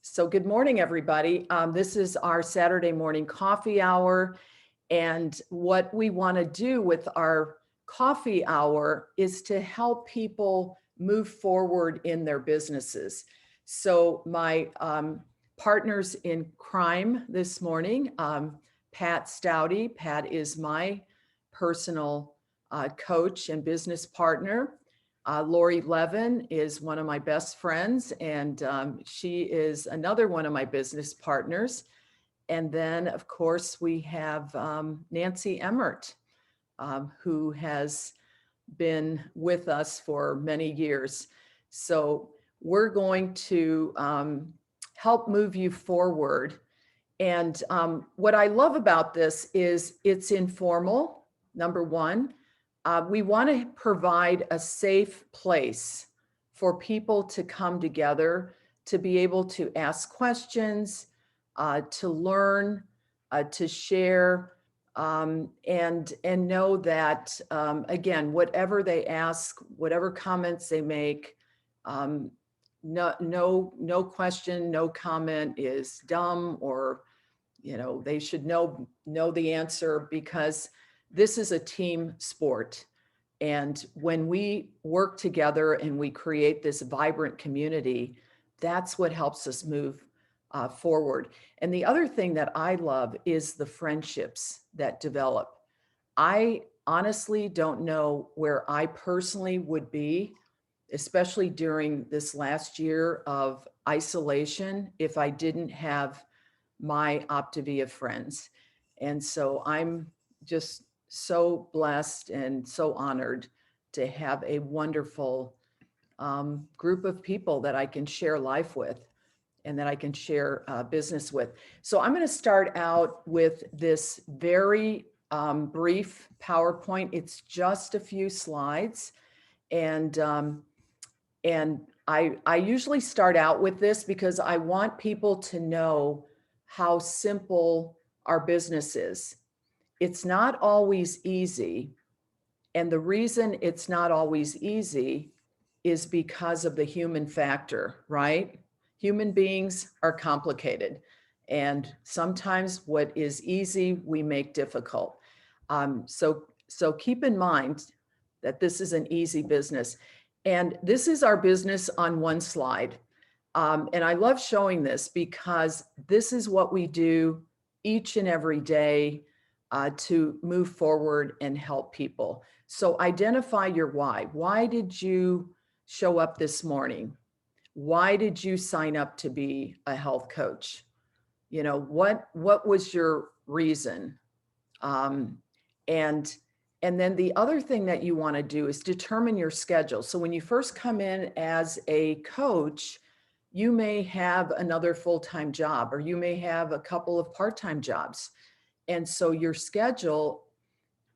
So good morning, everybody. This is our Saturday morning coffee hour. And what we want to do with our coffee hour is to help people move forward in their businesses. So my partners in crime this morning, Pat Staude. Pat is my personal coach and business partner. Lori Levin is one of my best friends, and she is another one of my business partners. And then, of course, we have Nancy Emmert, who has been with us for many years. So we're going to help move you forward. And what I love about this is it's informal, number one. We want to provide a safe place for people to come together, to be able to ask questions, to learn, to share, and know that, again, whatever they ask, whatever comments they make, no question, no comment is dumb, or they should know the answer, because this is a team sport. And when we work together and we create this vibrant community, that's what helps us move forward. And the other thing that I love is the friendships that develop. I honestly don't know where I personally would be, especially during this last year of isolation, if I didn't have my Optavia friends. And so I'm just so blessed and so honored to have a wonderful group of people that I can share life with and that I can share business with. So I'm going to start out with this very brief PowerPoint. It's just a few slides. And I usually start out with this because I want people to know how simple our business is. It's not always easy. And the reason it's not always easy is because of the human factor, right? Human beings are complicated. And sometimes what is easy, we make difficult. So keep in mind that this is an easy business. And this is our business on one slide. And I love showing this because this is what we do each and every day to move forward and help people. So identify your why. Why did you show up this morning? Why did you sign up to be a health coach? What was your reason? And then the other thing that you want to do is determine your schedule. So when you first come in as a coach, you may have another full-time job, or you may have a couple of part-time jobs. And so your schedule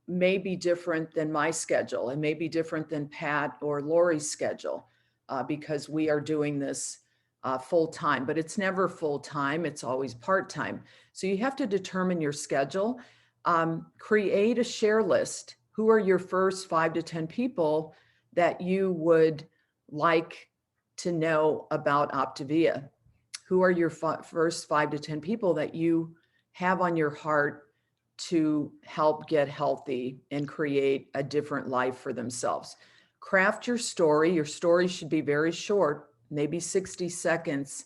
may be different than my schedule, and may be different than Pat or Lori's schedule, because we are doing this full-time, but it's never full-time, it's always part-time. So you have to determine your schedule. Create a share list. Who are your first 5 to 10 people that you would like to know about Optavia? Who are your first 5 to 10 people that you have on your heart to help get healthy and create a different life for themselves? Craft your story. Your story should be very short, maybe 60 seconds.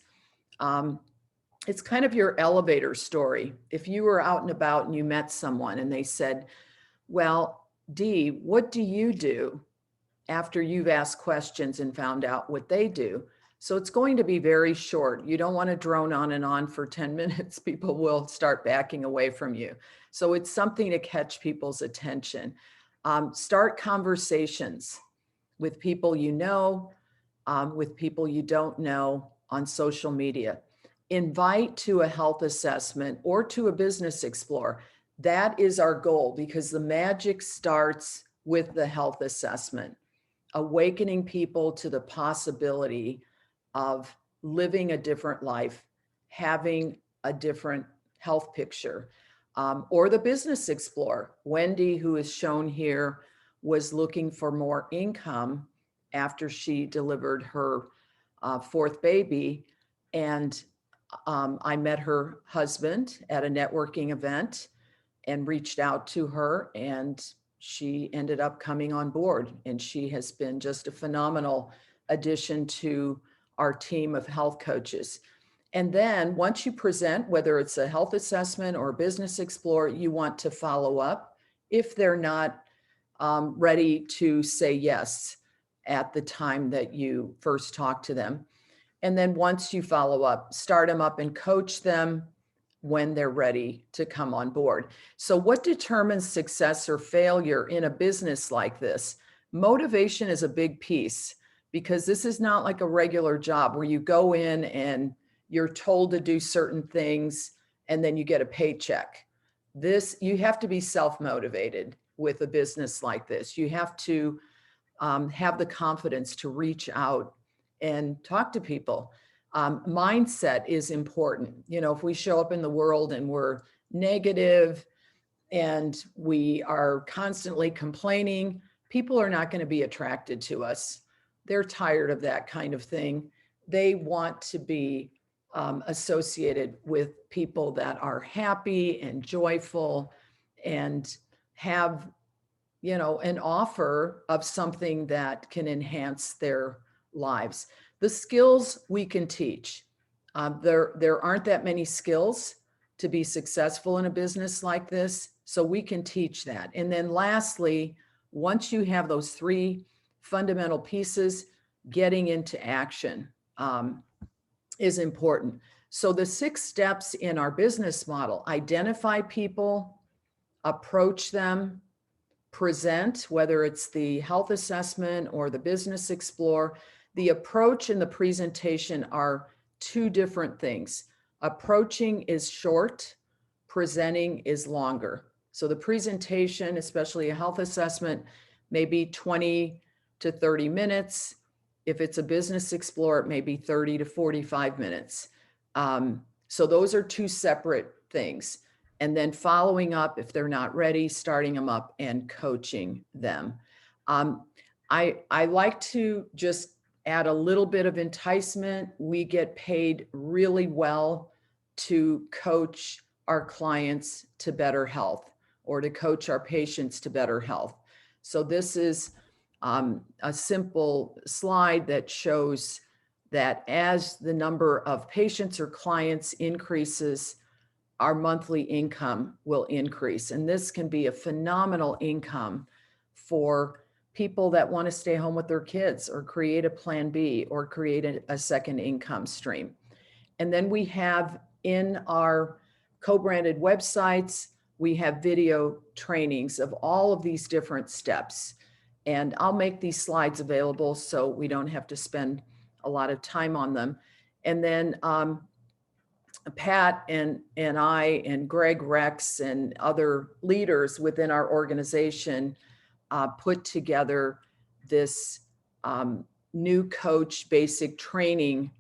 It's kind of your elevator story. If you were out and about and you met someone and they said, well, Dee, what do you do after you've asked questions and found out what they do? So it's going to be very short. You don't want to drone on and on for 10 minutes. People will start backing away from you. So it's something to catch people's attention. Start conversations with people you know, with people you don't know on social media. Invite to a health assessment or to a business explore. That is our goal, because the magic starts with the health assessment, awakening people to the possibility of living a different life, having a different health picture, or the business explore. Wendy, who is shown here, was looking for more income after she delivered her fourth baby. And I met her husband at a networking event and reached out to her, and she ended up coming on board, and she has been just a phenomenal addition to our team of health coaches. And then once you present, whether it's a health assessment or a business explore, you want to follow up if they're not ready to say yes at the time that you first talk to them. And then once you follow up, start them up and coach them when they're ready to come on board. So what determines success or failure in a business like this? Motivation is a big piece, because this is not like a regular job where you go in and you're told to do certain things and then you get a paycheck. This, you have to be self-motivated with a business like this. You have to have the confidence to reach out and talk to people. Mindset is important. You know, if we show up in the world and we're negative and we are constantly complaining, people are not going to be attracted to us. They're tired of that kind of thing. They want to be associated with people that are happy and joyful and have, you know, an offer of something that can enhance their lives. The skills we can teach. There aren't that many skills to be successful in a business like this, so we can teach that. And then lastly, once you have those three fundamental pieces, getting into action is important. So the 6 steps in our business model: identify people, approach them, present, whether it's the health assessment or the business explore. The approach and the presentation are 2 different things. Approaching is short, presenting is longer. So the presentation, especially a health assessment, may be 20 to 30 minutes. If it's a business explore, it may be 30 to 45 minutes. So those are 2 separate things. And then following up, if they're not ready, starting them up and coaching them. I like to just add a little bit of enticement. We get paid really well to coach our clients to better health, or to coach our patients to better health. So this is a simple slide that shows that as the number of patients or clients increases, our monthly income will increase. And this can be a phenomenal income for people that want to stay home with their kids, or create a plan B, or create a second income stream. And then we have in our co-branded websites, we have video trainings of all of these different steps. And I'll make these slides available so we don't have to spend a lot of time on them. And then Pat and I and Greg Rex and other leaders within our organization put together this new coach basic training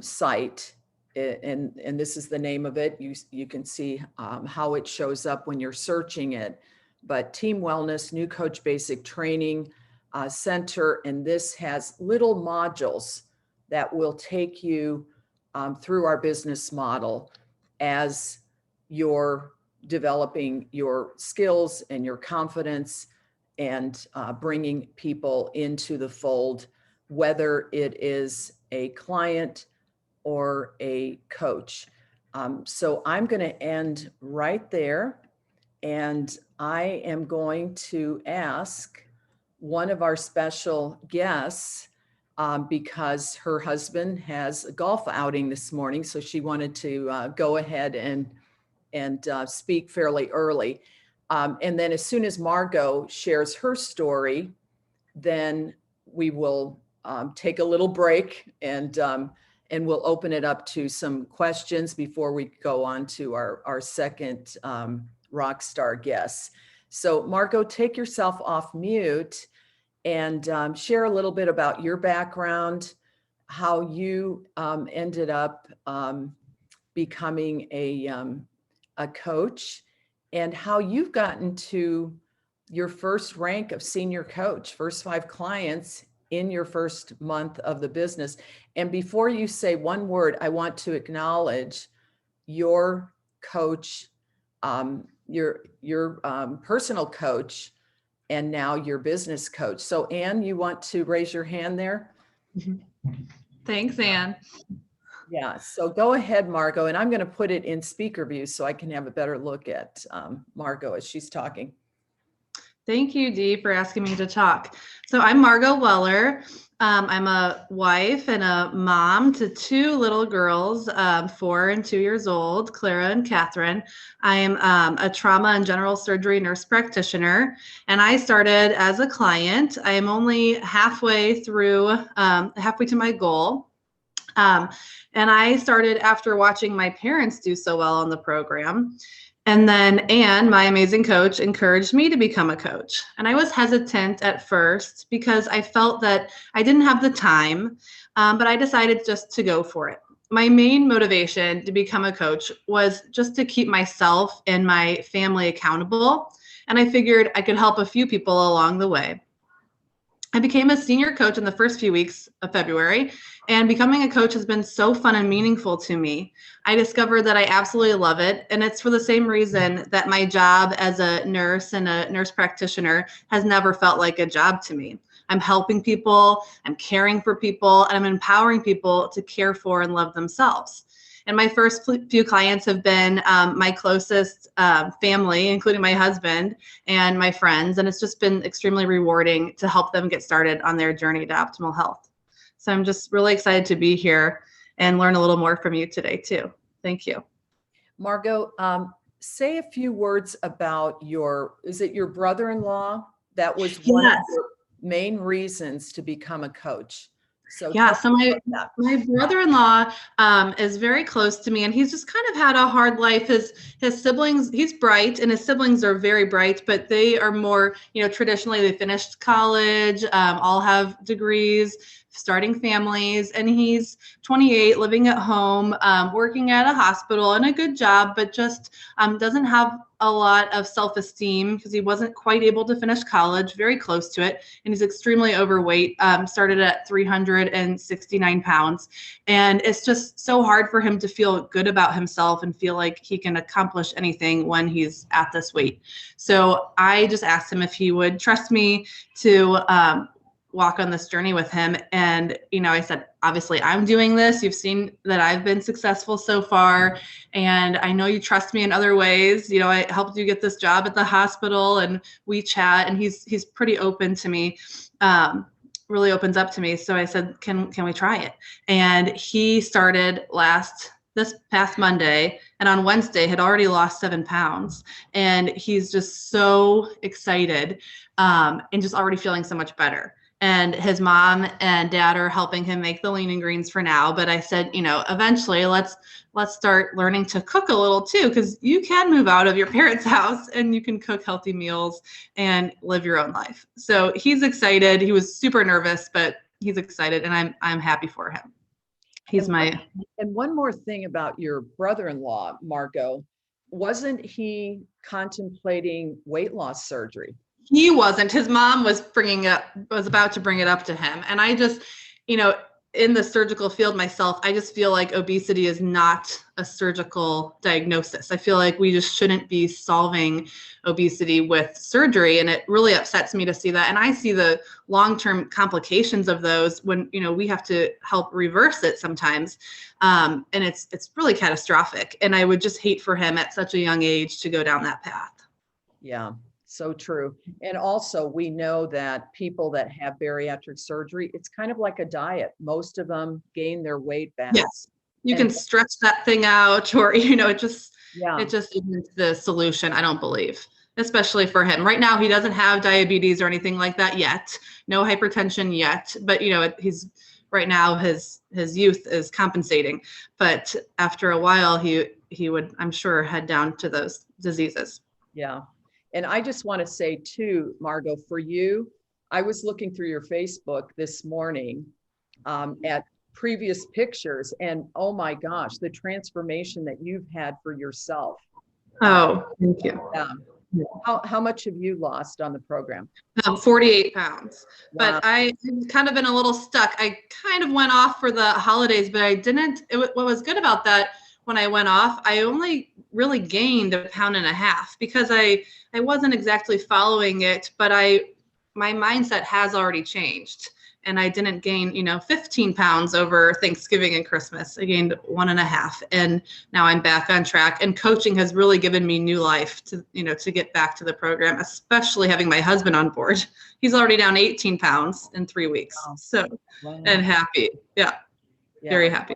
site. And this is the name of it. You can see how it shows up when you're searching it. But Team Wellness, New Coach Basic Training Center. And this has little modules that will take you through our business model as you're developing your skills and your confidence, and bringing people into the fold, whether it is a client or a coach. So I'm going to end right there, and I am going to ask one of our special guests, because her husband has a golf outing this morning, so she wanted to go ahead and speak fairly early. And then as soon as Margaux shares her story, then we will take a little break, and we'll open it up to some questions before we go on to our second rock star guest. So Margaux, take yourself off mute and share a little bit about your background, how you ended up becoming a coach, and how you've gotten to your first rank of senior coach, first 5 clients in your first month of the business. And before you say one word, I want to acknowledge your coach, your personal coach, and now your business coach. So Anne, you want to raise your hand there? Thanks, Anne. Yeah, so go ahead, Margaux, and I'm going to put it in speaker view so I can have a better look at Margaux as she's talking. Thank you, Dee, for asking me to talk. So I'm Margaux Weller. I'm a wife and a mom to two little girls, 4 and 2 years old, Clara and Catherine. I am a trauma and general surgery nurse practitioner, and I started as a client. I am only halfway to my goal. And I started after watching my parents do so well on the program. And then Anne, my amazing coach, encouraged me to become a coach. And I was hesitant at first because I felt that I didn't have the time, but I decided just to go for it. My main motivation to become a coach was just to keep myself and my family accountable. And I figured I could help a few people along the way. I became a senior coach in the first few weeks of February, and becoming a coach has been so fun and meaningful to me. I discovered that I absolutely love it, and it's for the same reason that my job as a nurse and a nurse practitioner has never felt like a job to me. I'm helping people, I'm caring for people, and I'm empowering people to care for and love themselves. And my first few clients have been my closest family, including my husband and my friends. And it's just been extremely rewarding to help them get started on their journey to optimal health. So I'm just really excited to be here and learn a little more from you today too. Thank you. Margaux, say a few words about is it your brother-in-law? That was one of your main reasons to become a coach. So my brother-in-law is very close to me, and he's just kind of had a hard life. His siblings, he's bright, and his siblings are very bright, but they are more, traditionally they finished college, all have degrees, starting families, and he's 28, living at home, working at a hospital and a good job, but just doesn't have a lot of self-esteem because he wasn't quite able to finish college, very close to it, and he's extremely overweight, started at 369 pounds, and it's just so hard for him to feel good about himself and feel like he can accomplish anything when he's at this weight. So I just asked him if he would trust me to walk on this journey with him. And, I said, obviously I'm doing this. You've seen that I've been successful so far. And I know you trust me in other ways. I helped you get this job at the hospital, and we chat, and he's pretty open to me, really opens up to me. So I said, can we try it? And he started this past Monday, and on Wednesday had already lost 7 pounds. And he's just so excited, and just already feeling so much better. And his mom and dad are helping him make the lean and greens for now. But I said, eventually let's start learning to cook a little too, because you can move out of your parents' house and you can cook healthy meals and live your own life. So he's excited. He was super nervous, but he's excited, and I'm happy for him. And one more thing about your brother-in-law, Margaux, wasn't he contemplating weight loss surgery? He wasn't. His mom was about to bring it up to him. And I just, in the surgical field myself, I just feel like obesity is not a surgical diagnosis. I feel like we just shouldn't be solving obesity with surgery. And it really upsets me to see that. And I see the long-term complications of those when, we have to help reverse it sometimes. And it's really catastrophic. And I would just hate for him at such a young age to go down that path. Yeah. So true. And also we know that people that have bariatric surgery, it's kind of like a diet. Most of them gain their weight back. Yes. You can stretch that thing out, or, it just isn't the solution, I don't believe, especially for him. Right now, he doesn't have diabetes or anything like that yet. No hypertension yet, but, he's right now his youth is compensating. But after a while, he would, I'm sure, head down to those diseases. Yeah. And I just want to say too, Margaux, for you, I was looking through your Facebook this morning at previous pictures, and oh my gosh, the transformation that you've had for yourself. Oh, thank you. How much have you lost on the program? 48 pounds. Wow. But I've kind of been a little stuck. I kind of went off for the holidays, but I didn't. What was good about that, when I went off, I only really gained 1.5 pounds because I wasn't exactly following it, but my mindset has already changed. And I didn't gain, 15 pounds over Thanksgiving and Christmas. I gained 1.5, and now I'm back on track. And coaching has really given me new life to get back to the program, especially having my husband on board. He's already down 18 pounds in 3 weeks. Wow. So, Wow. and happy. Yeah. Very happy.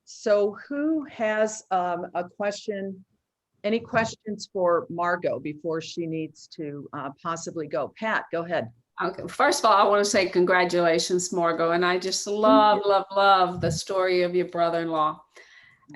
So who has a question? Any questions for Margaux before she needs to possibly go? Pat, go ahead. Okay. First of all, I want to say congratulations, Margaux. And I just love the story of your brother-in-law.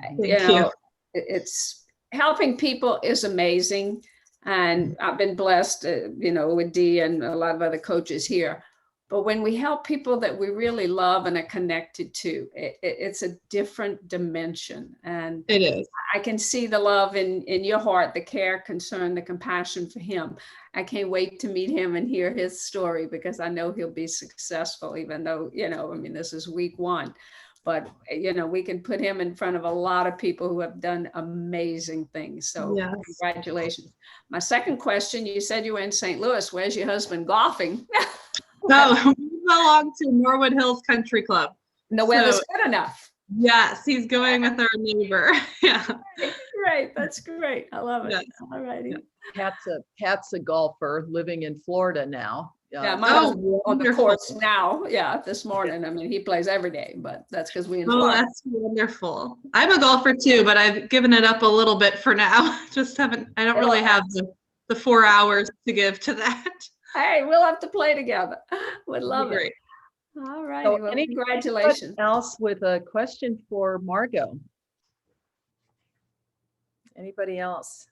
Thank you. It's helping people is amazing. And I've been blessed, with Dee and a lot of other coaches here. But when we help people that we really love and are connected to, it's a different dimension. And It is. I can see the love in your heart, the care, concern, the compassion for him. I can't wait to meet him and hear his story, because I know he'll be successful, even though, this is week 1. But, we can put him in front of a lot of people who have done amazing things. So Yes. Congratulations. My second question, you said you were in St. Louis. Where's your husband golfing? No, we belong to Norwood Hills Country Club. The weather's good enough. Yes, he's going with our neighbor. Yeah. Great. That's great. I love it. Yes. All righty. Pat's a golfer living in Florida now. Yeah, my husband's on the course now. Yeah, this morning. I mean, he plays every day, but that's because we in Florida. That's wonderful. I'm a golfer too, but I've given it up a little bit for now. I don't really have the 4 hours to give to that. Hey, we'll have to play together. Would love Great. it. All right. So Well, anybody congratulations. else with a question for Margaux? Anybody else?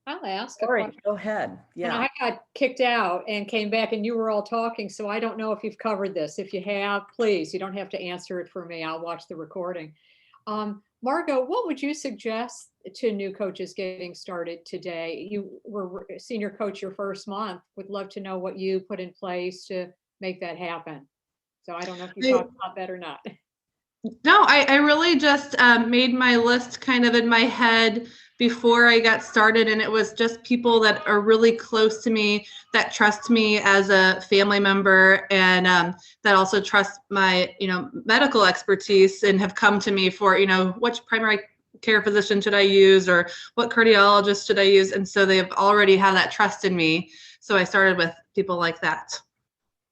I'll ask a Sorry, question. go ahead. When Yeah. I got kicked out and came back and you were all talking, so I don't know if you've covered this. If you have, please, you don't have to answer it for me. I'll watch the recording. Margaux, what would you suggest to new coaches getting started today? You were a senior coach your first month. Would love to know what you put in place to make that happen. So I don't know if you talked about that or not. No, I really just made my list kind of in my head before I got started, and it was just people that are really close to me, that trust me as a family member, and that also trust my medical expertise and have come to me for which primary care physician should I use, or what cardiologist should I use, and so they've already had that trust in me. So I started with people like that.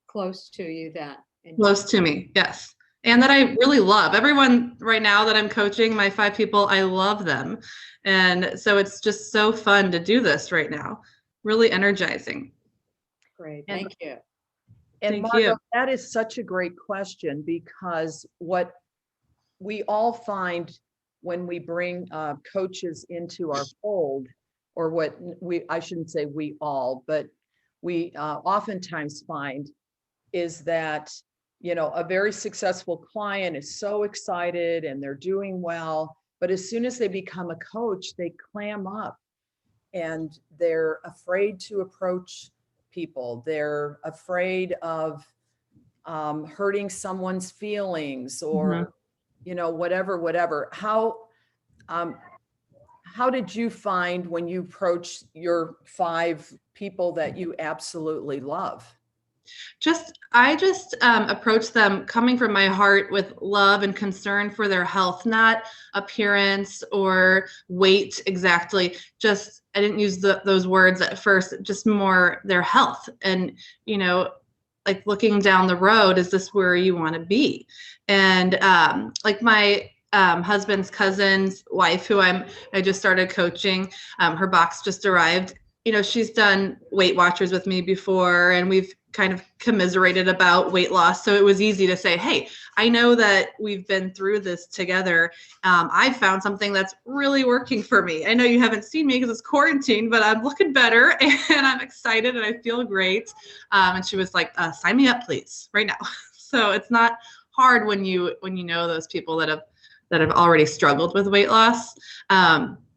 Close to you then. Close to me, yes. And that I really love. Everyone right now that I'm coaching, my 5 people, I love them. And so it's just so fun to do this right now. Really energizing. Great, thank you. And Thank Margaux, you. that is such a great question, because what we all find when we bring coaches into our fold, or I shouldn't say we all, but we oftentimes find is that a very successful client is so excited and they're doing well, but as soon as they become a coach, they clam up and they're afraid to approach people. They're afraid of hurting someone's feelings, or, whatever. How did you find when you approached your 5 people that you absolutely love? I just approach them coming from my heart with love and concern for their health, not appearance or weight exactly. Just, I didn't use those words at first, just more their health. And, like looking down the road, is this where you want to be? And like my husband's cousin's wife, who I just started coaching, her box just arrived. She's done Weight Watchers with me before, and we've kind of commiserated about weight loss. So it was easy to say, hey, I know that we've been through this together. I found something that's really working for me. I know you haven't seen me because it's quarantine, but I'm looking better and I'm excited and I feel great. And she was like, sign me up, please, right now. So it's not hard when you know those people that have already struggled with weight loss.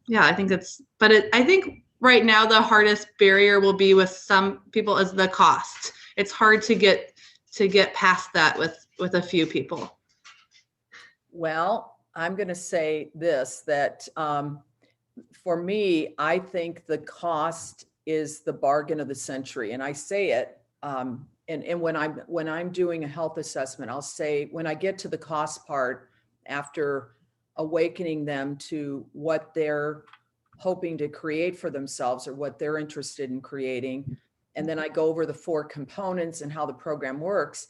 Yeah, I think I think right now the hardest barrier will be with some people is the cost. It's hard to get past that with a few people. Well, I'm going to say this, that for me, I think the cost is the bargain of the century. And I say it, and when I'm doing a health assessment, I'll say, when I get to the cost part, after awakening them to what they're hoping to create for themselves or what they're interested in creating, and then I go over the 4 components and how the program works,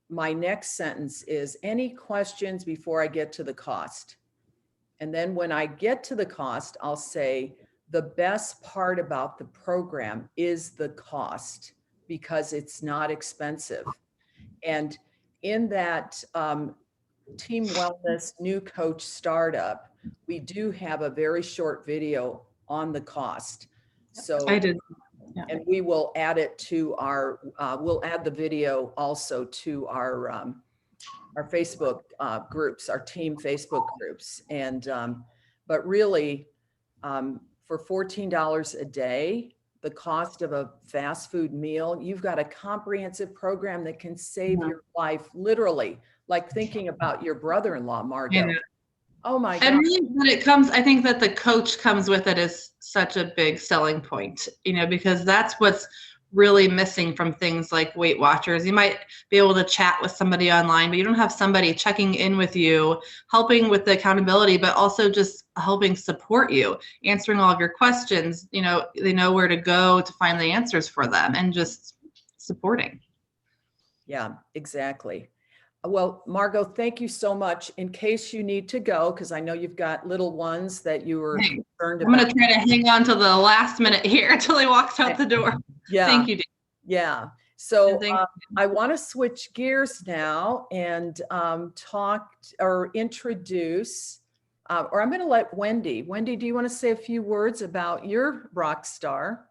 my next sentence is, any questions before I get to the cost? And then when I get to the cost, I'll say, the best part about the program is the cost, because it's not expensive. And in that team wellness new coach startup, we do have a very short video on the cost. So I did. Yeah. And we will add it to our, we'll add the video also to our Facebook groups, our team Facebook groups. And, but really, for $14 a day, the cost of a fast food meal, you've got a comprehensive program that can save your life, literally, like thinking about your brother-in-law, Margaux. Oh my God. And really, when it comes, I think that the coach comes with it is such a big selling point, because that's what's really missing from things like Weight Watchers. You might be able to chat with somebody online, but you don't have somebody checking in with you, helping with the accountability, but also just helping support you, answering all of your questions. They know where to go to find the answers for them, and just supporting. Yeah, exactly. Well, Margaux, thank you so much. In case you need to go, because I know you've got little ones that you were concerned about. I'm going to try to hang on to the last minute here until he walks out the door. Yeah. Thank you, Dave. Yeah. So I want to switch gears now and talk or introduce, or I'm going to let Wendy. Wendy, do you want to say a few words about your rock star,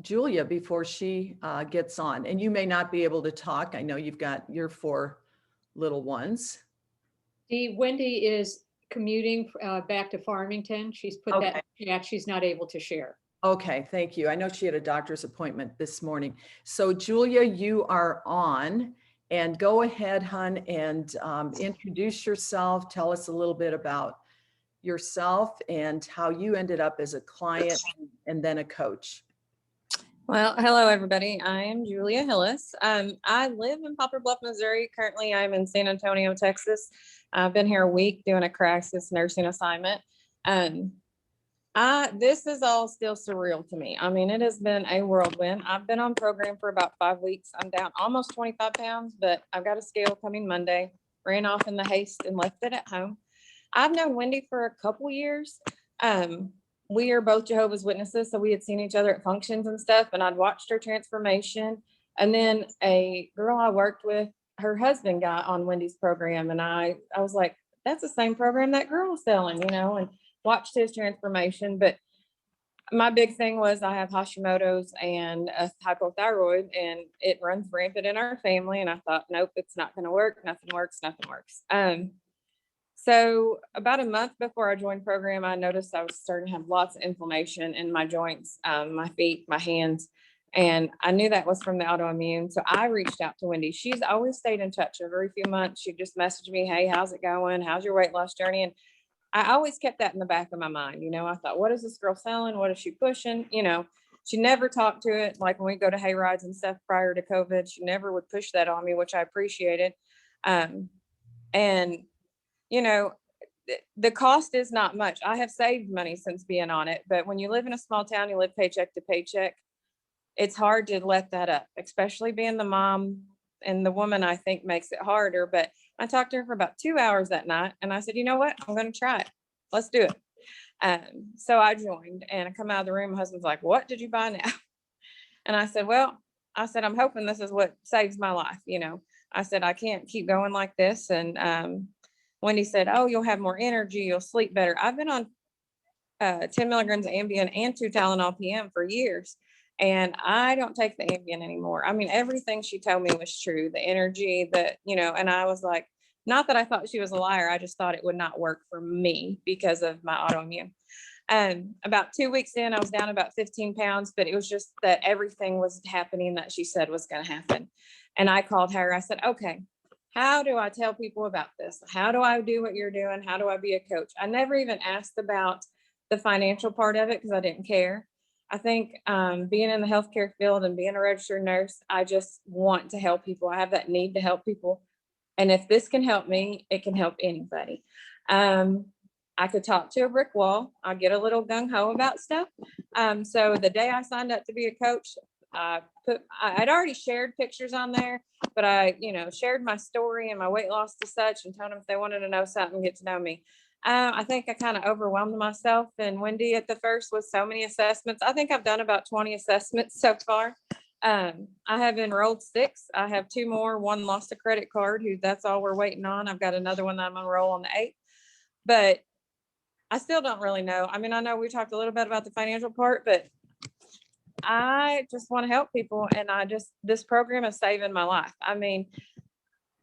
Julia, before she gets on? And you may not be able to talk. I know you've got your 4 little ones. Wendy is commuting back to Farmington. She's put that in chat. She's not able to share. Okay, thank you. I know she had a doctor's appointment this morning. So Julia, you are on, and go ahead, hon, and introduce yourself. Tell us a little bit about yourself and how you ended up as a client and then a coach. Well, hello, everybody. I am Julia Hillis. I live in Poplar Bluff, Missouri. Currently, I'm in San Antonio, Texas. I've been here a week doing a crisis nursing assignment. This is all still surreal to me. I mean, it has been a whirlwind. I've been on program for about 5 weeks. I'm down almost 25 pounds, but I've got a scale coming Monday. Ran off in the haste and left it at home. I've known Wendy for a couple years. We are both Jehovah's Witnesses, so we had seen each other at functions and stuff, and I'd watched her transformation. And then a girl I worked with, her husband got on Wendy's program, and I was like, that's the same program that girl was selling, and watched his transformation. But my big thing was I have Hashimoto's and a hypothyroid, and it runs rampant in our family. And I thought, nope, it's not going to work. Nothing works. So about a month before I joined program, I noticed I was starting to have lots of inflammation in my joints, my feet, my hands. And I knew that was from the autoimmune. So I reached out to Wendy. She's always stayed in touch. Every few months, she'd just message me, hey, how's it going? How's your weight loss journey? And I always kept that in the back of my mind. I thought, what is this girl selling? What is she pushing? She never talked to it. Like when we go to hay rides and stuff prior to COVID, she never would push that on me, which I appreciated. The cost is not much. I have saved money since being on it, but when you live in a small town, you live paycheck to paycheck. It's hard to let that up, especially being the mom, and the woman I think makes it harder. But I talked to her for about 2 hours that night, and I said, you know what? I'm going to try it. Let's do it. So I joined, and I come out of the room. My husband's like, what did you buy now? And I said, I'm hoping this is what saves my life. I said, I can't keep going like this. And Wendy said, oh, you'll have more energy. You'll sleep better. I've been on 10 milligrams of Ambien and 2 Tylenol PM for years. And I don't take the Ambien anymore. I mean, everything she told me was true. The energy and I was like, Not that I thought she was a liar. I just thought it would not work for me because of my autoimmune. About 2 weeks in, I was down about 15 pounds, but it was just that everything was happening that she said was going to happen. And I called her. I said, okay, how do I tell people about this? How do I do what you're doing? How do I be a coach? I never even asked about the financial part of it because I didn't care. I think being in the healthcare field and being a registered nurse, I just want to help people. I have that need to help people. And if this can help me, it can help anybody. I could talk to a brick wall. I get a little gung ho about stuff. So the day I signed up to be a coach, I'd already shared pictures on there, but I, shared my story and my weight loss to such and told them if they wanted to know something, get to know me. I think I kind of overwhelmed myself and Wendy at the first with so many assessments. I think I've done about 20 assessments so far. I have enrolled 6. I have 2 more. One lost a credit card, that's all we're waiting on. I've got another one that I'm gonna enroll on the 8th, but I still don't really know. I mean, I know we talked a little bit about the financial part, but I just want to help people. And this program is saving my life. I mean,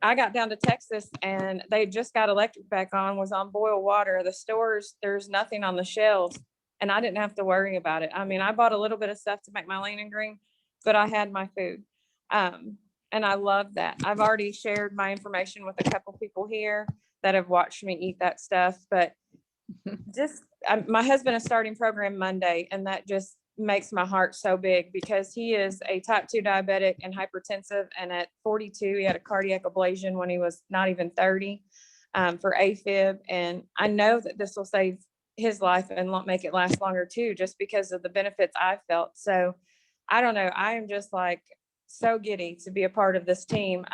I got down to Texas and they just got electric back on, was on boiled water. The stores, there's nothing on the shelves and I didn't have to worry about it. I mean, I bought a little bit of stuff to make my lean and green, but I had my food. And I love that. I've already shared my information with a couple people here that have watched me eat that stuff, but my husband is starting program Monday, and that just makes my heart so big because he is a type 2 diabetic and hypertensive. And at 42, he had a cardiac ablation when he was not even 30 for AFib. And I know that this will save his life and make it last longer too, just because of the benefits I felt. So I don't know. I am just like so giddy to be a part of this team.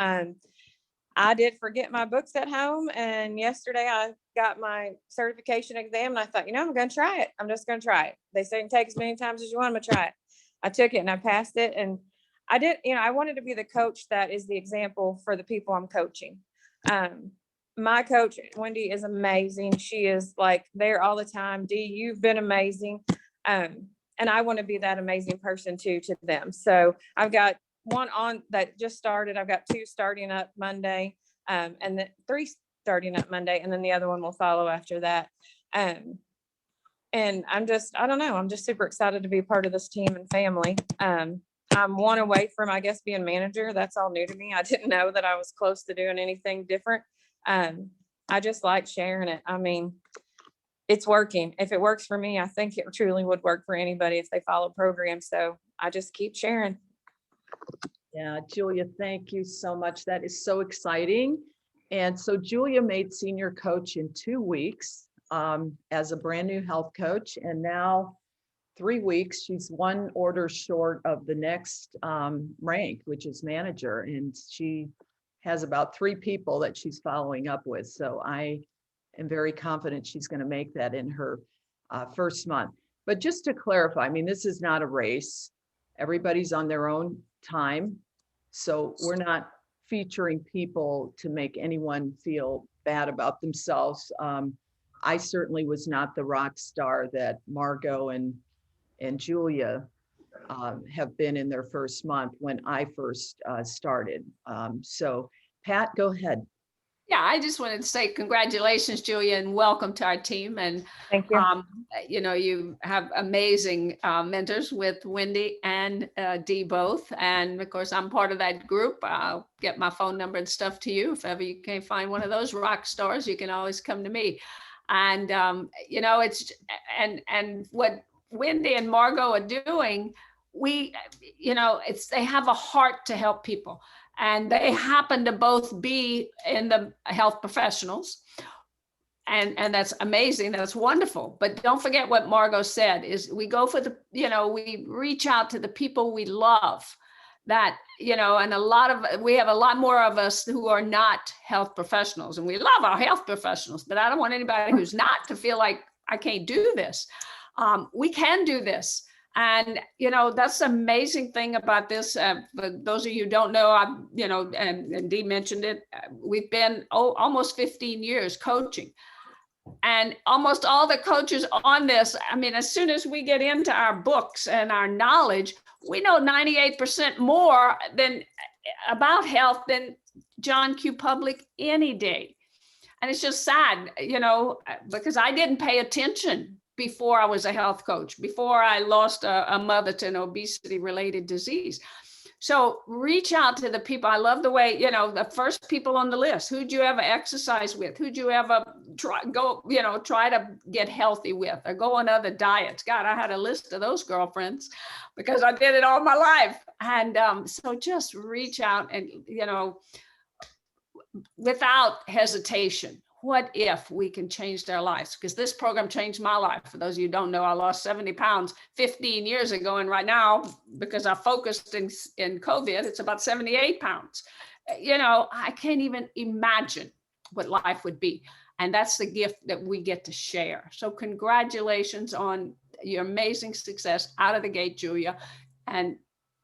I did forget my books at home. And yesterday I got my certification exam and I thought, I'm going to try it. I'm just going to try it. They say you can take as many times as you want. I'm going to try it. I took it and I passed it. And I did, I wanted to be the coach that is the example for the people I'm coaching. My coach, Wendy, is amazing. She is like there all the time. Dee, you've been amazing. And I want to be that amazing person too, to them. So I've got one on that just started. I've got 2 starting up Monday, and then 3 starting up Monday, and then the other one will follow after that. And I'm just super excited to be part of this team and family. I'm one away from, I guess, being manager. That's all new to me. I didn't know that I was close to doing anything different. I just like sharing it. I mean, it's working. If it works for me, I think it truly would work for anybody if they follow programs. So I just keep sharing. Yeah, Julia, thank you so much. That is so exciting. And so Julia made senior coach in 2 weeks as a brand new health coach. And now 3 weeks, she's 1 order short of the next rank, which is manager. And she has about 3 people that she's following up with. So I am very confident she's going to make that in her first month. But just to clarify, I mean, this is not a race. Everybody's on their own time. So we're not featuring people to make anyone feel bad about themselves. I certainly was not the rock star that Margaux and Julia have been in their first month when I first started. So Pat, go ahead. Yeah, I just wanted to say congratulations, Julia, and welcome to our team. And Thank you. You have amazing mentors with Wendy and Dee both. And of course, I'm part of that group. I'll get my phone number and stuff to you. If ever you can't find one of those rock stars, you can always come to me. And and what Wendy and Margaux are doing, they have a heart to help people. And they happen to both be in the health professionals. And that's amazing. That's wonderful. But don't forget what Margaux said is we go for we reach out to the people we love that, and we have a lot more of us who are not health professionals, and we love our health professionals, but I don't want anybody who's not to feel like I can't do this. We can do this. And, that's the amazing thing about this. For those of you who don't know, and Dee mentioned it, we've been almost 15 years coaching. And almost all the coaches on this, I mean, as soon as we get into our books and our knowledge, we know 98% more about health than John Q. Public any day. And it's just sad, because I didn't pay attention before I was a health coach, before I lost a mother to an obesity related disease. So reach out to the people. I love the way, the first people on the list. Who'd you ever exercise with? Who'd you ever try to get healthy with, or go on other diets? God, I had a list of those girlfriends because I did it all my life. And so just reach out and, without hesitation. What if we can change their lives? Because this program changed my life. For those of you who don't know, I lost 70 pounds 15 years ago. And right now, because I focused in COVID, it's about 78 pounds. I can't even imagine what life would be. And that's the gift that we get to share. So congratulations on your amazing success out of the gate, Julia. And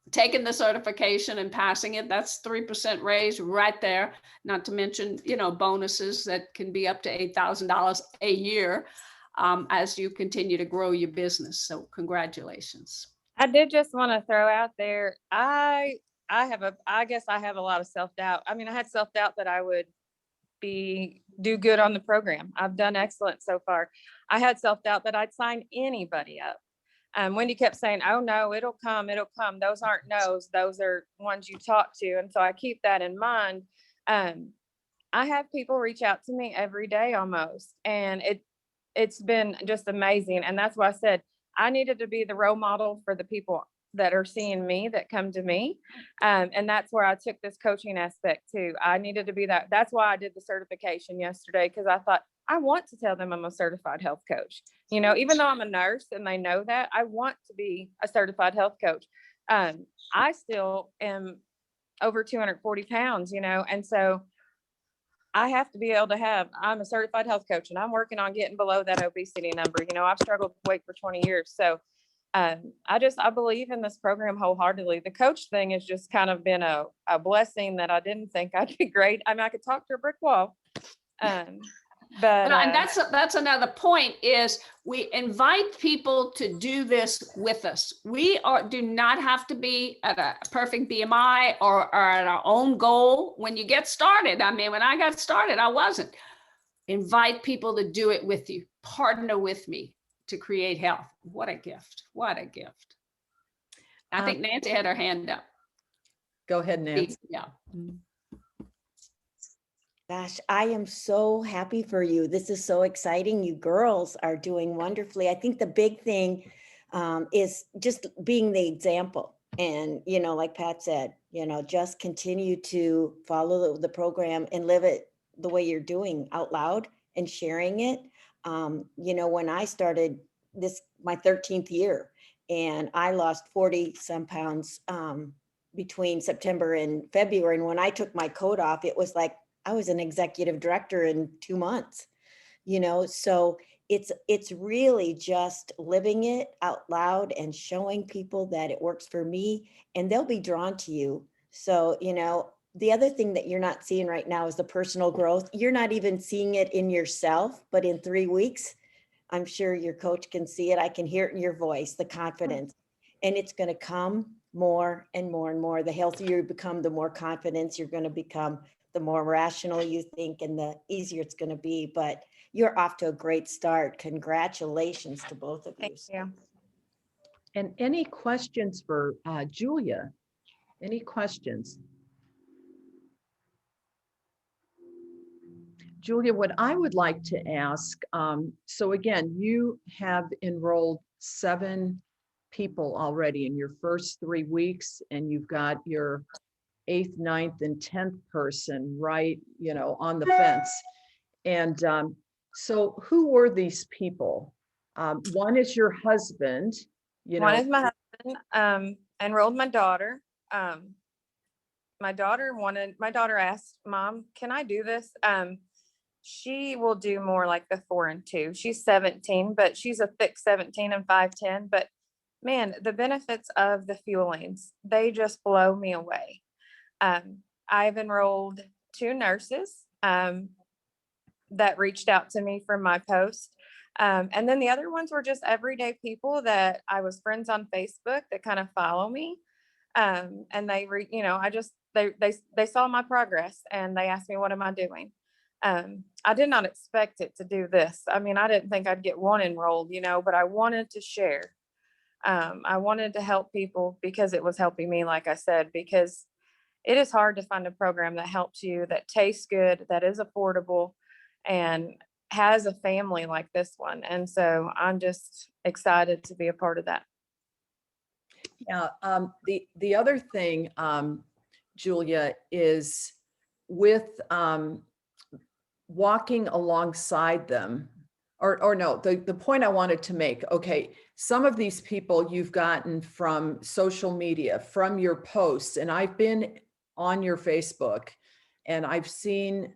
taking the certification and passing it, that's 3% raise right there. Not to mention, bonuses that can be up to $8,000 a year as you continue to grow your business. So congratulations. I did just want to throw out there, I guess I have a lot of self-doubt. I mean, I had self-doubt that I would do good on the program. I've done excellent so far. I had self-doubt that I'd sign anybody up. Wendy kept saying, oh no, it'll come. Those aren't no's. Those are ones you talk to. And so I keep that in mind. I have people reach out to me every day almost, and it's been just amazing. And that's why I said I needed to be the role model for the people that are seeing me, that come to me. And that's where I took this coaching aspect too. I needed to be that. That's why I did the certification yesterday, because I thought, I want to tell them I'm a certified health coach. Even though I'm a nurse and they know that, I want to be a certified health coach. I still am over 240 pounds, and so I have to be able to I'm a certified health coach, and I'm working on getting below that obesity number. I've struggled with weight for 20 years. So I believe in this program wholeheartedly. The coach thing has just kind of been a blessing that I didn't think I'd be great. I mean, I could talk to a brick wall. And that's another point, is we invite people to do this with us. We do not have to be at a perfect BMI or at our own goal when you get started. I mean, when I got started, I wasn't. Invite people to do it with you. Partner with me to create health. What a gift. What a gift. I think Nancy had her hand up. Go ahead, Nancy. Yeah. Gosh, I am so happy for you. This is so exciting. You girls are doing wonderfully. I think the big thing is just being the example. And, like Pat said, just continue to follow the program and live it the way you're doing out loud and sharing it. When I started my 13th year, and I lost 40 some pounds between September and February. And when I took my coat off, it was like I was an executive director in 2 months, so it's really just living it out loud and showing people that it works for me, and they'll be drawn to you. So, the other thing that you're not seeing right now is the personal growth. You're not even seeing it in yourself, but in 3 weeks, I'm sure your coach can see it. I can hear it in your voice, the confidence, and it's going to come more and more and more. The healthier you become, the more confidence you're going to become, the more rational you think, and the easier it's going to be. But you're off to a great start. Congratulations to both of you. Thank you. And any questions for Julia? Any questions? Julia, what I would like to ask, so again, you have enrolled 7 people already in your first 3 weeks, and you've got your 8th, 9th, and 10th person right, on the fence. And so who were these people? One is your husband, One is my husband, enrolled my daughter. My daughter asked, Mom, can I do this? She will do more like the 4 and 2. She's 17, but she's a thick 17 and 5'10". But man, the benefits of the fuelings, they just blow me away. I've enrolled 2 nurses that reached out to me from my post. And then the other ones were just everyday people that I was friends on Facebook that kind of follow me. And they, they saw my progress and they asked me, what am I doing? I did not expect it to do this. I mean, I didn't think I'd get one enrolled, but I wanted to share. I wanted to help people because it was helping me, like I said, because it is hard to find a program that helps you, that tastes good, that is affordable, and has a family like this one. And so I'm just excited to be a part of that. Yeah. The other thing, Julia, is with walking alongside them, or no, the point I wanted to make, okay, some of these people you've gotten from social media, from your posts, and I've been on your Facebook and I've seen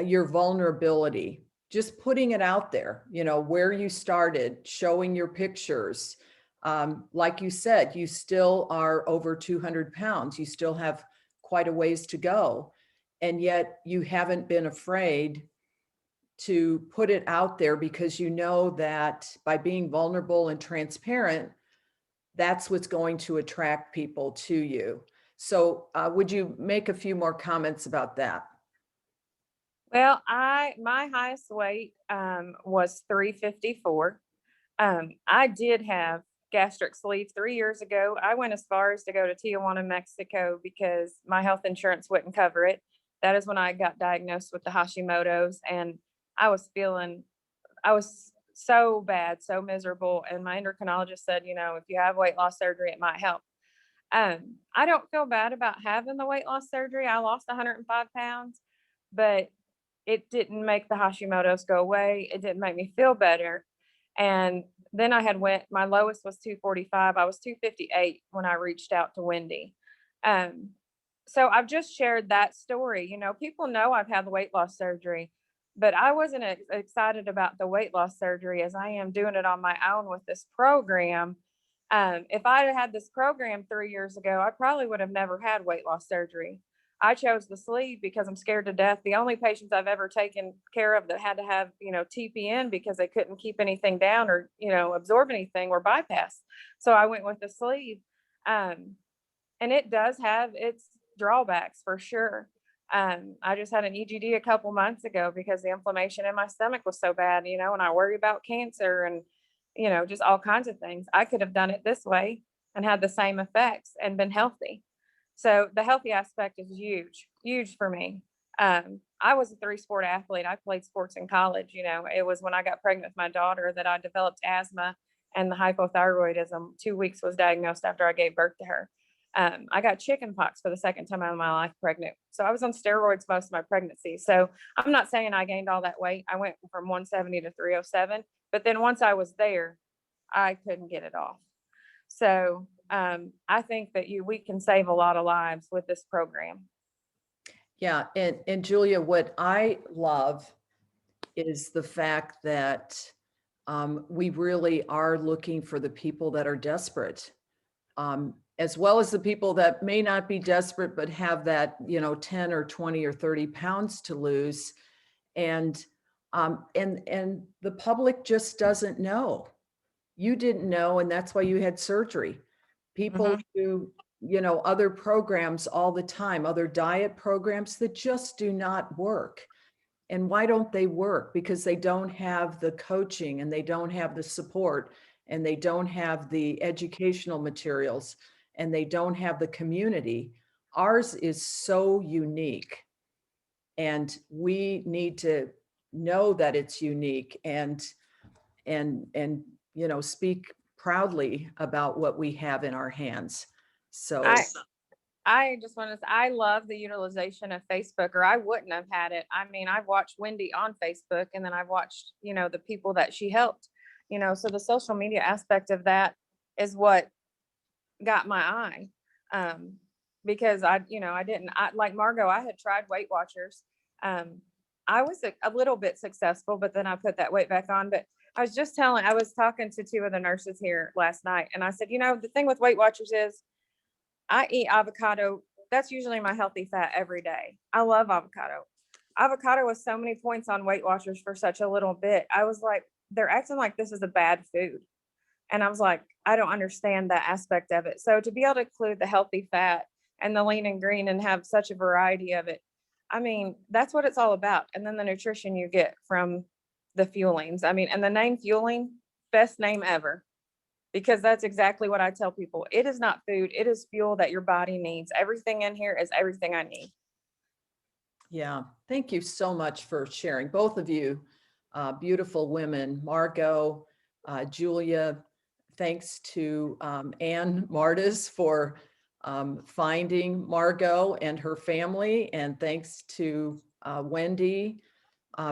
your vulnerability, just putting it out there, where you started, showing your pictures. Like you said, you still are over 200 pounds. You still have quite a ways to go. And yet you haven't been afraid to put it out there because you know that by being vulnerable and transparent, that's what's going to attract people to you. So would you make a few more comments about that? Well, my highest weight was 354. I did have gastric sleeve 3 years ago. I went as far as to go to Tijuana, Mexico, because my health insurance wouldn't cover it. That is when I got diagnosed with the Hashimoto's, and I was so bad, so miserable. And my endocrinologist said, if you have weight loss surgery, it might help. I don't feel bad about having the weight loss surgery. I lost 105 pounds, but it didn't make the Hashimoto's go away. It didn't make me feel better. And then my lowest was 245. I was 258 when I reached out to Wendy. So I've just shared that story. People know I've had the weight loss surgery, but I wasn't excited about the weight loss surgery as I am doing it on my own with this program. If I had this program 3 years ago, I probably would have never had weight loss surgery. I chose the sleeve because I'm scared to death. The only patients I've ever taken care of that had to have, TPN because they couldn't keep anything down or, absorb anything were bypassed. So I went with the sleeve. And it does have its drawbacks for sure. I just had an EGD a couple months ago because the inflammation in my stomach was so bad, and I worry about cancer and, just all kinds of things. I could have done it this way and had the same effects and been healthy. So the healthy aspect is huge, huge for me. I was a 3-sport athlete. I played sports in college. It was when I got pregnant with my daughter that I developed asthma, and the hypothyroidism 2 weeks was diagnosed after I gave birth to her. I got chicken pox for the second time in my life pregnant. So I was on steroids most of my pregnancy. So I'm not saying I gained all that weight. I went from 170 to 307, but then once I was there, I couldn't get it off. So I think that we can save a lot of lives with this program. Yeah. And Julia, what I love is the fact that we really are looking for the people that are desperate, as well as the people that may not be desperate, but have that, 10 or 20 or 30 pounds to lose. And the public just doesn't know. You didn't know, and that's why you had surgery. People do, other programs all the time, other diet programs that just do not work. And why don't they work? Because they don't have the coaching, and they don't have the support, and they don't have the educational materials, and they don't have the community. Ours is so unique, and we need to know that it's unique and speak proudly about what we have in our hands. So I just want to say, I love the utilization of Facebook, or I wouldn't have had it. I mean, I've watched Wendy on Facebook, and then I've watched, the people that she helped, so the social media aspect of that is what got my eye. Because like Margaux, I had tried Weight Watchers. I was a little bit successful, but then I put that weight back on. But I was talking to 2 of the nurses here last night, and I said, the thing with Weight Watchers is I eat avocado. That's usually my healthy fat every day. I love avocado. Avocado was so many points on Weight Watchers for such a little bit. I was like, they're acting like this is a bad food. And I was like, I don't understand that aspect of it. So to be able to include the healthy fat, and the lean and green and have such a variety of it. I mean, that's what it's all about. And then the nutrition you get from the fuelings. I mean, and the name fueling, best name ever, because that's exactly what I tell people. It is not food. It is fuel that your body needs. Everything in here is everything I need. Yeah, thank you so much for sharing, both of you, beautiful women. Margaux, Julia, thanks to Ann Martis for finding Margaux and her family, and thanks to Wendy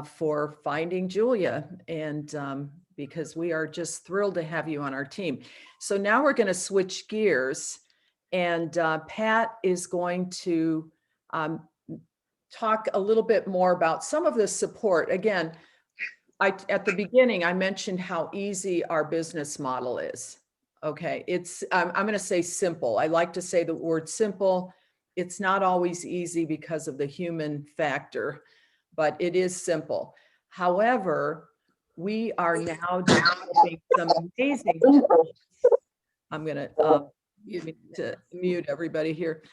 for finding Julia, and because we are just thrilled to have you on our team. So now we're going to switch gears, and Pat is going to talk a little bit more about some of the support. Again, at the beginning, I mentioned how easy our business model is. Okay, it's, I'm going to say simple. I like to say the word simple. It's not always easy because of the human factor, but it is simple. However, we are now developing some amazing tools. I'm going to mute everybody here.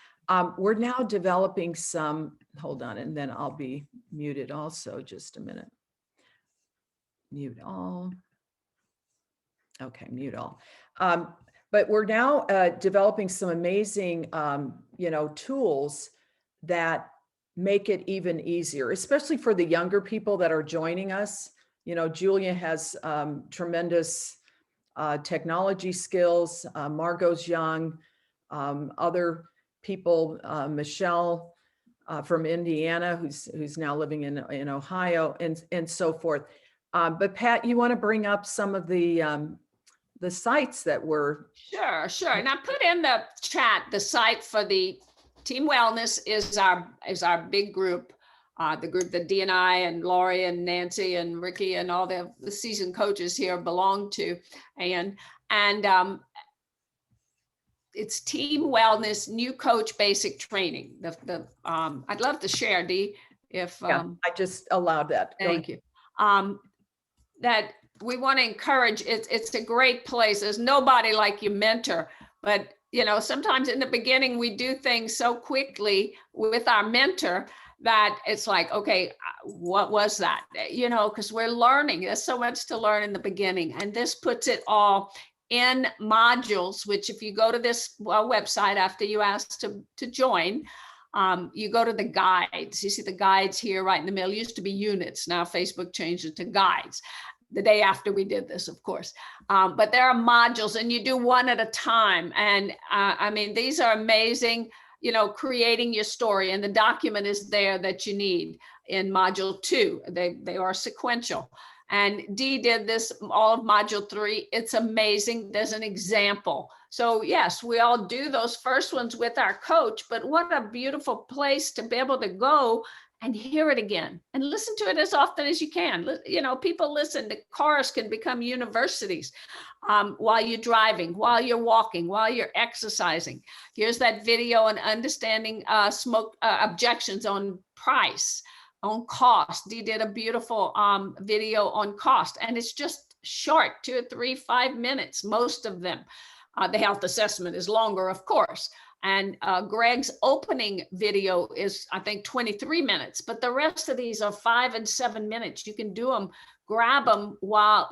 We're now developing some, hold on, and then I'll be muted also, just a minute. Mute all. Okay, mute all. But we're now developing some amazing, tools that make it even easier, especially for the younger people that are joining us. You know, Julia has tremendous technology skills. Margaux's young, other people, Michelle from Indiana, who's now living in Ohio, and so forth. But Pat, you want to bring up some of the sites that were. Sure. And I put in the chat the site for the Team Wellness is our big group. The group that Dee and I and Lori and Nancy and Ricky and all the seasoned coaches here belong to, and it's Team Wellness New Coach Basic Training. I'd love to share, Dee, if I just allowed that. Thank you. That we want to encourage. It's a great place. There's nobody like your mentor, but sometimes in the beginning we do things so quickly with our mentor that it's like, okay, what was that? Because we're learning. There's so much to learn in the beginning, and this puts it all in modules, which if you go to this website after you ask to join, you go to the guides. You see the guides here right in the middle. It used to be units. Now Facebook changed it to guides. The day after we did this, of course. But there are modules, and you do one at a time. And I mean, these are amazing, creating your story. And the document is there that you need in module 2. They are sequential. And Dee did this, all of module 3. It's amazing. There's an example. So yes, we all do those first ones with our coach, but what a beautiful place to be able to go and hear it again and listen to it as often as you can. People listen. The cars can become universities while you're driving, while you're walking, while you're exercising. Here's that video on understanding smoke objections on price, on cost. Dee did a beautiful video on cost, and it's just short, 2 or 3, 5 minutes, most of them. The health assessment is longer, of course. And Greg's opening video is, I think, 23 minutes, but the rest of these are 5 and 7 minutes. You can do them, grab them while,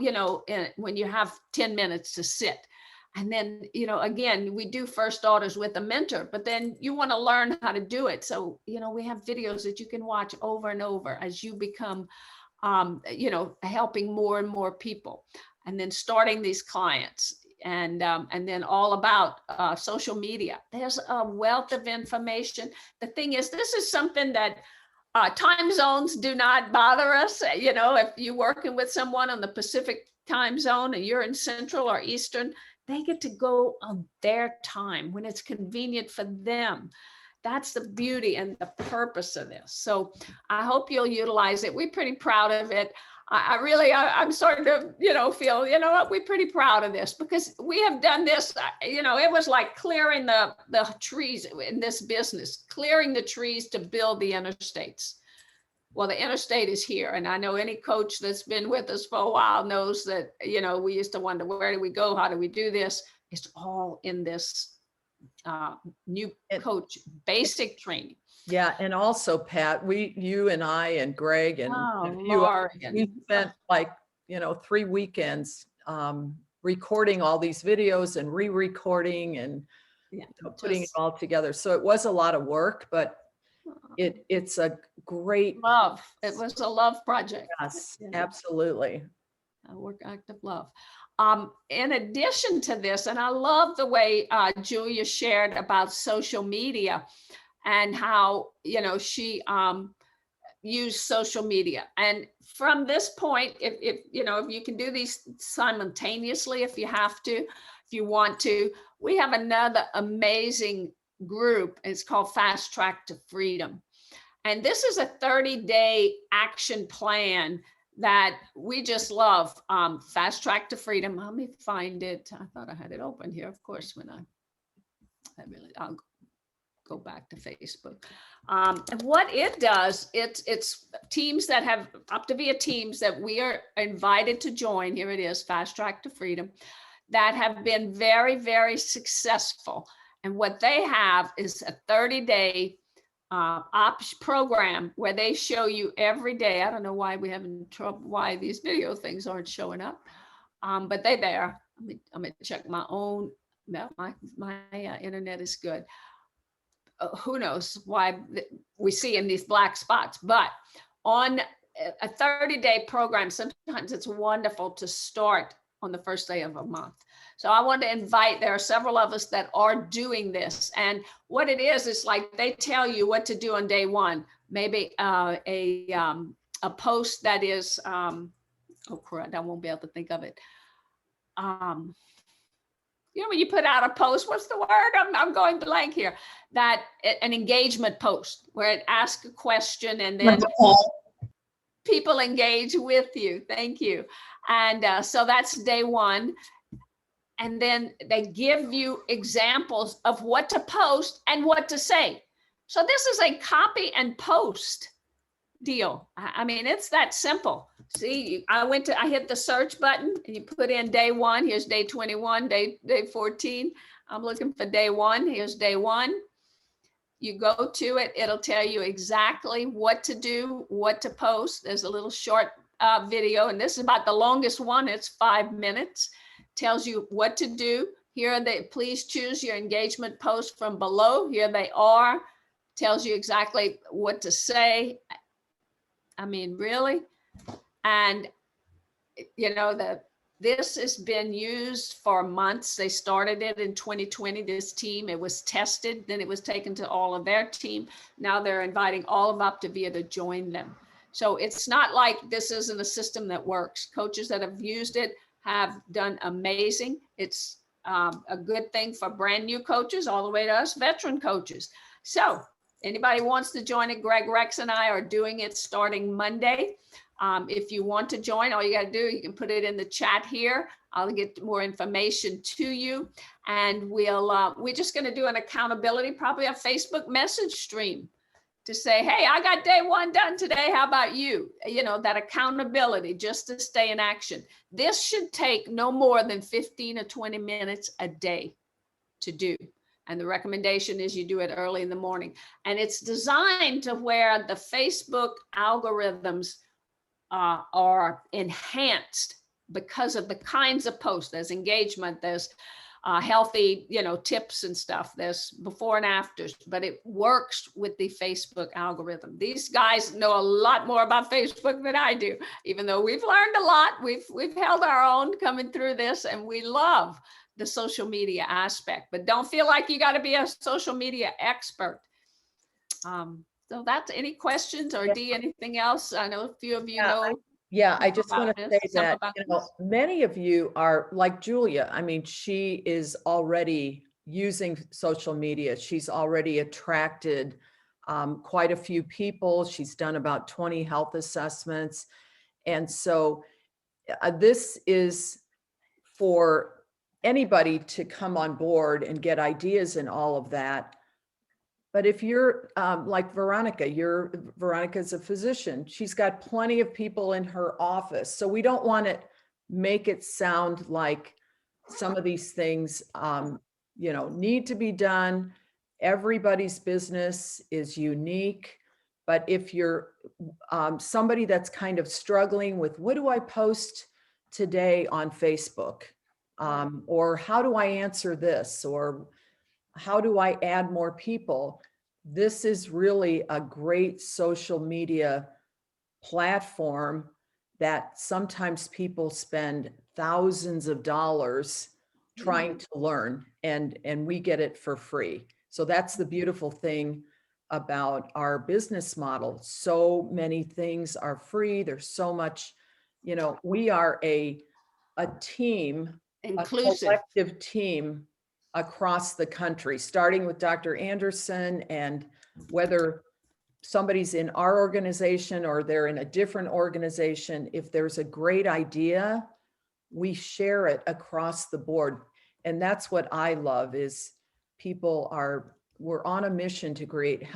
when you have 10 minutes to sit. And then, again, we do first orders with a mentor, but then you want to learn how to do it. So, we have videos that you can watch over and over as you become, helping more and more people, and then starting these clients. And then all about social media. There's a wealth of information. The thing is, this is something that time zones do not bother us. If you're working with someone on the Pacific time zone and you're in Central or Eastern, they get to go on their time when it's convenient for them. That's the beauty and the purpose of this. So I hope you'll utilize it. We're pretty proud of it. I'm starting to, feel, we're pretty proud of this because we have done this, it was like clearing the trees in this business, clearing the trees to build the interstates. Well, the interstate is here. And I know any coach that's been with us for a while knows that, we used to wonder, where do we go? How do we do this? It's all in this new And- coach basic training. Yeah, and also Pat, you and I and Greg and a few others, Morgan. we spent like, 3 weekends recording all these videos and re-recording and Yeah, putting it just all together. So it was a lot of work, but it's a great, love. It was a love project. yes, Yeah. absolutely. A work act of love. In addition to this, and I love the way Julia shared about social media and how, she used social media. And from this point, if you can do these simultaneously, if you have to, if you want to, we have another amazing group. It's called Fast Track to Freedom. And this is a 30-day action plan that we just love. Fast Track to Freedom. Let me find it. I thought I had it open here. Of course, when I'll go back to Facebook. And what it does, it's teams that have Optavia teams that we are invited to join. Here it is, Fast Track to Freedom, that have been very, very successful. And what they have is a 30-day program where they show you every day. I don't know why we having trouble, why these video things aren't showing up, but they're there. I'm gonna check my own. No, my internet is good. Who knows why we see in these black spots, but on a 30-day program, sometimes it's wonderful to start on the first day of a month. So I want to invite, there are several of us that are doing this. And what it is like they tell you what to do on day one. Maybe a post that is, oh crap, I won't be able to think of it. When you put out a post, what's the word? I'm going blank here. That an engagement post where it asks a question and then people engage with you. Thank you. And so that's day one. And then they give you examples of what to post and what to say. So this is a copy and post deal. I mean, it's that simple. See, I hit the search button and you put in day one. Here's day 21, day 14. I'm looking for day one. Here's day one. You go to it. It'll tell you exactly what to do, what to post. There's a little short video, and this is about the longest one. It's 5 minutes. Tells you what to do. Here are they. Please choose your engagement post from below. Here they are. Tells you exactly what to say. I mean, really. And this has been used for months. They started it in 2020, this team. It was tested, then it was taken to all of their team. Now they're inviting all of Optavia to join them. So it's not like this isn't a system that works. Coaches that have used it have done amazing. It's a good thing for brand new coaches all the way to us veteran coaches. So anybody wants to join it, Greg, Rex, and I are doing it starting Monday. If you want to join, all you got to do, you can put it in the chat here. I'll get more information to you. And we're just going to do an accountability, probably a Facebook message stream to say, hey, I got day one done today. How about you? That accountability just to stay in action. This should take no more than 15 or 20 minutes a day to do. And the recommendation is you do it early in the morning. And it's designed to where the Facebook algorithms are enhanced because of the kinds of posts. There's engagement, there's healthy, tips and stuff. There's before and afters, but it works with the Facebook algorithm. These guys know a lot more about Facebook than I do, even though we've learned a lot. We've held our own coming through this, and we love the social media aspect, but don't feel like you got to be a social media expert. So that's any questions or Dee, anything else? I know a few of you know. Yeah, I just want to say that, this. many of you are like Julia. I mean, she is already using social media. She's already attracted quite a few people. She's done about 20 health assessments. And so this is for anybody to come on board and get ideas and all of that. But if you're like Veronica, Veronica's a physician. She's got plenty of people in her office. So we don't want to make it sound like some of these things need to be done. Everybody's business is unique. But if you're somebody that's kind of struggling with, what do I post today on Facebook? Or how do I answer this? Or how do I add more people? This is really a great social media platform that sometimes people spend thousands of dollars trying to learn, and we get it for free. So that's the beautiful thing about our business model. So many things are free. There's so much, we are a team, a Inclusive. collective team across the country, starting with Dr. Anderson, and whether somebody's in our organization or they're in a different organization, if there's a great idea, we share it across the board. And that's what I love is we're on a mission to create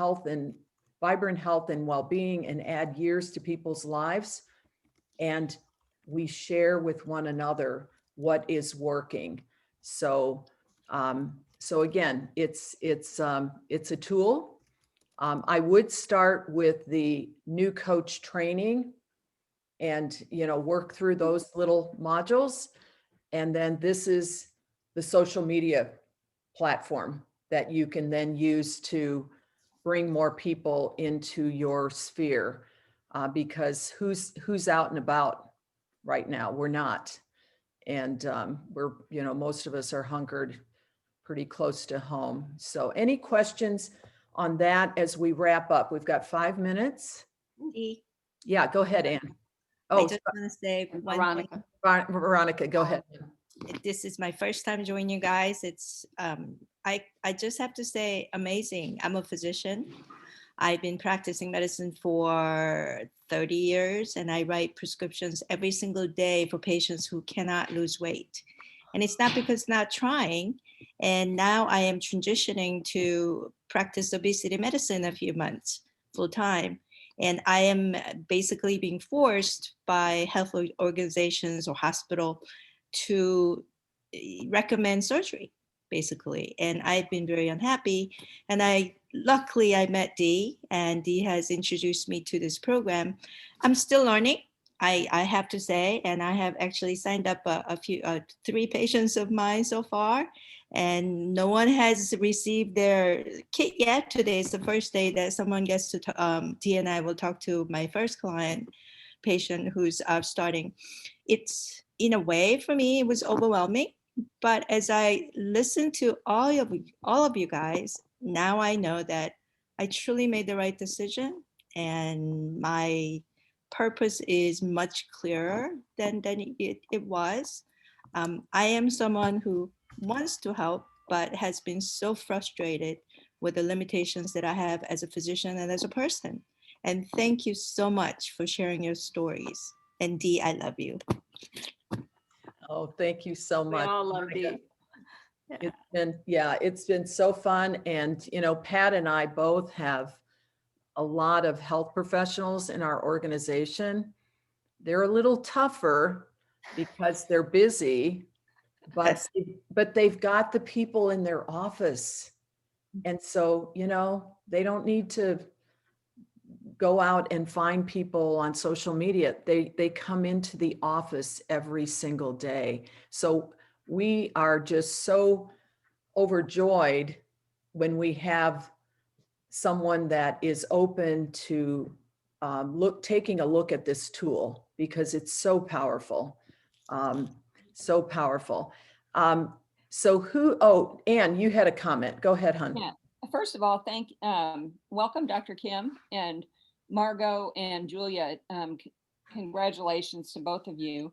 vibrant health and well-being and add years to people's lives. And we share with one another what is working. So again, it's a tool. I would start with the new coach training and, work through those little modules. And then this is the social media platform that you can then use to bring more people into your sphere. Because who's out and about right now? We're not. And we're, most of us are hunkered pretty close to home. So any questions on that as we wrap up? We've got 5 minutes. Dee, Yeah, go ahead, Ann. I Oh, just want to say one thing. Veronica. Veronica, go ahead. This is my first time joining you guys. It's I just have to say amazing. I'm a physician. I've been practicing medicine for 30 years and I write prescriptions every single day for patients who cannot lose weight. And it's not because not trying. And now I am transitioning to practice obesity medicine a few months full time. And I am basically being forced by health organizations or hospital to recommend surgery, basically. And I've been very unhappy. And luckily I met Dee, and Dee has introduced me to this program. I'm still learning, I have to say, and I have actually signed up a few, 3 patients of mine so far, and no one has received their kit yet. Today is the first day that someone gets to, Dee and I will talk to my first client patient who's starting. It's, in a way, for me, it was overwhelming. But as I listen to all of you guys, now I know that I truly made the right decision, and my purpose is much clearer than it was. I am someone who wants to help, but has been so frustrated with the limitations that I have as a physician and as a person. And thank you so much for sharing your stories. And Dee, I love you. Oh, thank you so We much. all love Veronica. Dee. It's been so fun. And, Pat and I both have a lot of health professionals in our organization. They're a little tougher because they're busy, but they've got the people in their office. And so, they don't need to go out and find people on social media. They come into the office every single day. So we are just so overjoyed when we have someone that is open to taking a look at this tool, because it's so powerful, so powerful. Ann, you had a comment. Go ahead, hon. Yeah. First of all, welcome, Dr. Kim and Margaux and Julia. Congratulations to both of you.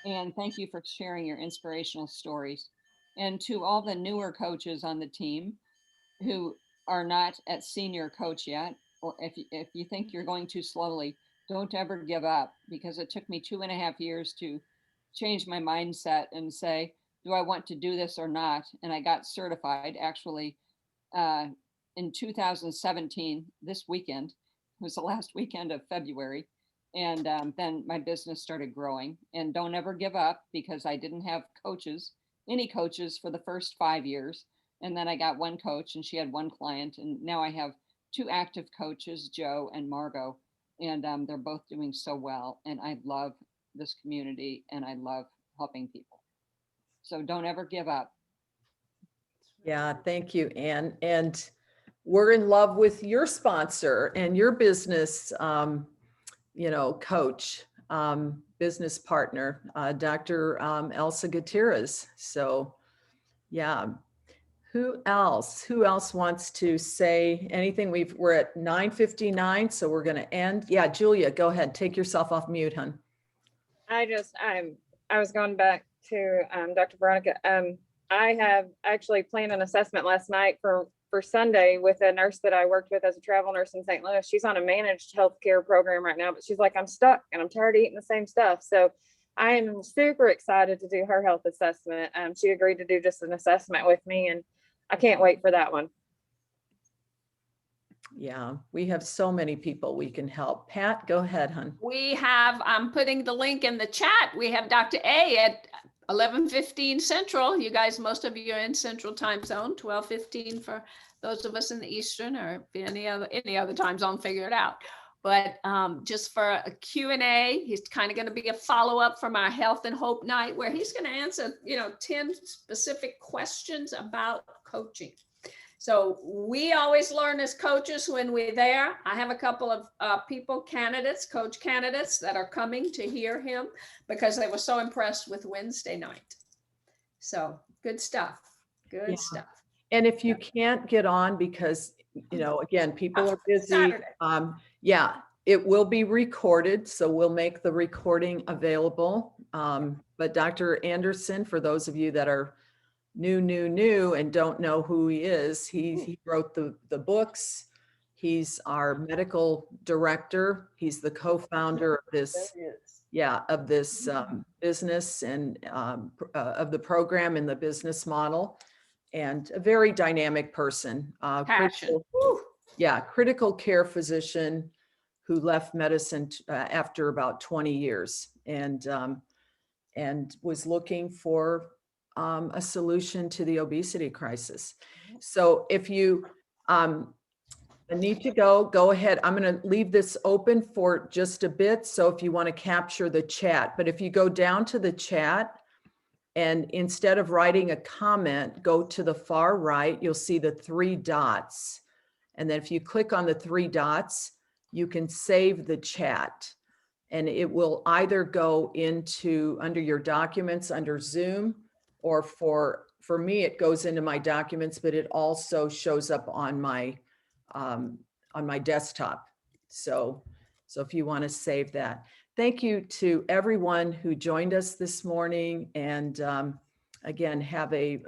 And thank you for sharing your inspirational stories. And to all the newer coaches on the team who are not at senior coach yet, or if you think you're going too slowly, don't ever give up, because it took me 2.5 years to change my mindset and say, do I want to do this or not? And I got certified actually in 2017, this weekend. It was the last weekend of February. And then my business started growing. And don't ever give up, because I didn't have any coaches for the first 5 years. And then I got one coach and she had one client. And now I have 2 active coaches, Joe and Margaux, and they're both doing so well. And I love this community and I love helping people. So don't ever give up. Yeah, thank you, Ann. And we're in love with your sponsor and your business, coach, business partner, Dr. Elsa Gutierrez. So, yeah. Who else wants to say anything? We're at 9:59, so we're going to end. Yeah, Julia, go ahead. Take yourself off mute, hon. I was going back to Dr. Veronica. I have actually planned an assessment last night for Sunday with a nurse that I worked with as a travel nurse in St. Louis. She's on a managed healthcare program right now, but she's like, I'm stuck and I'm tired of eating the same stuff. So I am super excited to do her health assessment. She agreed to do just an assessment with me, and I can't wait for that one. Yeah, we have so many people we can help. Pat, go ahead, hon. I'm putting the link in the chat. We have Dr. A at 11:15 Central. You guys, most of you are in Central time zone, 12:15 for those of us in the Eastern, or any other time zone, figure it out. But just for a Q&A, he's kind of going to be a follow-up from our Health and Hope Night, where he's going to answer, 10 specific questions about coaching. So we always learn as coaches when we're there. I have a couple of coach candidates that are coming to hear him because they were so impressed with Wednesday night. So good stuff. Good stuff. And if you can't get on because, again, people are busy. Saturday. It will be recorded. So we'll make the recording available. But Dr. Anderson, for those of you that are new and don't know who he is, he wrote the books. He's our medical director. He's the co-founder of this business and of the program and the business model, and a very dynamic person. Critical care physician who left medicine after about 20 years and was looking for a solution to the obesity crisis. So if you need to go ahead. I'm going to leave this open for just a bit. So if you want to capture the chat, but if you go down to the chat and instead of writing a comment, go to the far right, you'll see the 3 dots. And then if you click on the 3 dots, you can save the chat. And it will either go under your documents under Zoom, or for me, it goes into my documents, but it also shows up on my desktop. So if you want to save that. Thank you to everyone who joined us this morning. And again, have a